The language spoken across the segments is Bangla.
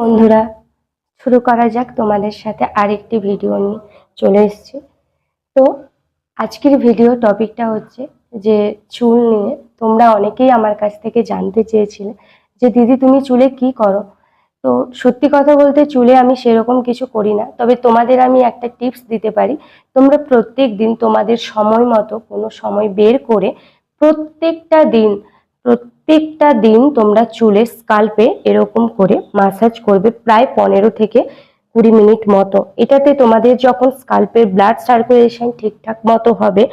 বন্ধুরা, শুরু করা যাক তোমাদের সাথে আরেকটি ভিডিও নিয়ে চলে এসেছি। তো আজকের ভিডিও টপিকটা হচ্ছে যে চুল নিয়ে। তোমরা অনেকেই আমার কাছ থেকে জানতে চেয়েছিলে যে দিদি তুমি চুলে কি করো। তো সত্যি কথা বলতে চুলে আমি সেরকম কিছু করি না, তবে তোমাদের আমি একটা টিপস দিতে পারি। তোমরা প্রত্যেক দিন তোমাদের সময় মতো কোনো সময় বের করে প্রত্যেকটা দিন তোমরা চুলে স্কাল্পে এরকম করে মাসাজ করবে প্রায় 15 থেকে 20 মিনিট মতো। এটাতে তোমাদের যখন স্কাল্পের ব্লাড সার্কুলেশন ঠিকঠাক মতো হবে,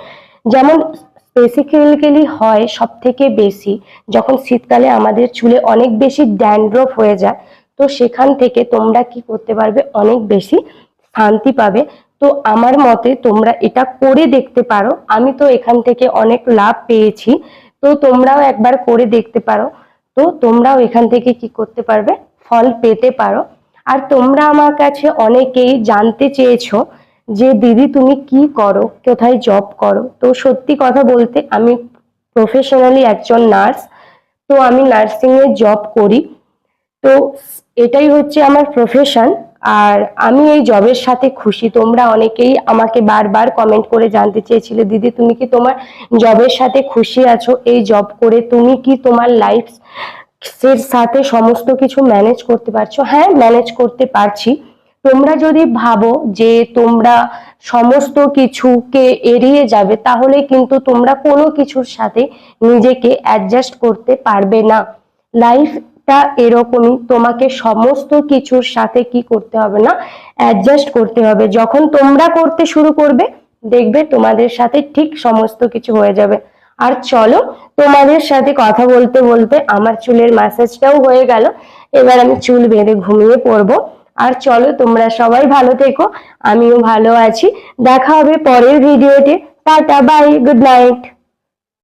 যেমন স্পেসিফিক্যালি হয় সব থেকে বেশি যখন শীতকালে আমাদের চুলে অনেক বেশি ড্যান্ড্রফ হয়ে যায়, তো সেখান থেকে তোমরা কি করতে পারবে, অনেক বেশি শান্তি পাবে। তো আমার মতে তোমরা এটা করে দেখতে পারো, আমি তো এখান থেকে অনেক লাভ পেয়েছি। তো তোমরাও একবার করে দেখতে পারো, তো তোমরাও এখান থেকে কি করতে পারবে, ফল পেতে পারো। আর তোমরা আমার কাছে অনেকেই জানতে চেয়েছো যে দিদি তুমি কি করো, কোথায় জব করো। তো সত্যি কথা বলতে আমি প্রফেশনালি একজন নার্স। তো আমি নার্সিং এ জব করি। তো এটাই হচ্ছে আমার প্রফেশন। আর আমি এই জবের সাথে খুশি। তোমরা অনেকেই আমাকে বারবার কমেন্ট করে জানতে চেয়েছিলে দিদি তুমি কি তোমার জবের সাথে খুশি আছো, এই জব করে তুমি কি তোমার লাইফ এর সাথে সমস্ত কিছু ম্যানেজ করতে পারছো। হ্যাঁ, ম্যানেজ করতে পারছি। তোমরা যদি ভাবো যে তোমরা সমস্ত কিছুকে এড়িয়ে যাবে, তাহলে কিন্তু তোমরা কোনো কিছুর সাথে নিজেকে অ্যাডজাস্ট করতে পারবে না। লাইফটা এরকমই, তোমাকে সমস্ত কিছুর সাথে কি করতে হবে না, অ্যাডজাস্ট করতে হবে। যখন তোমরা করতে শুরু করবে, দেখবে তোমাদের সাথে ঠিক সমস্ত কিছু হয়ে যাবে। আর চলো, তোমাদের সাথে কথা বলতে বলতে আমার চুলের ম্যাসাজটাও হয়ে গেল। এবার আমি চুল বেঁধে ঘুমিয়ে পড়বো। আর চলো, তোমরা সবাই ভালো থেকো, আমিও ভালো আছি। দেখা হবে পরের ভিডিওতে। Tata, bye, good night.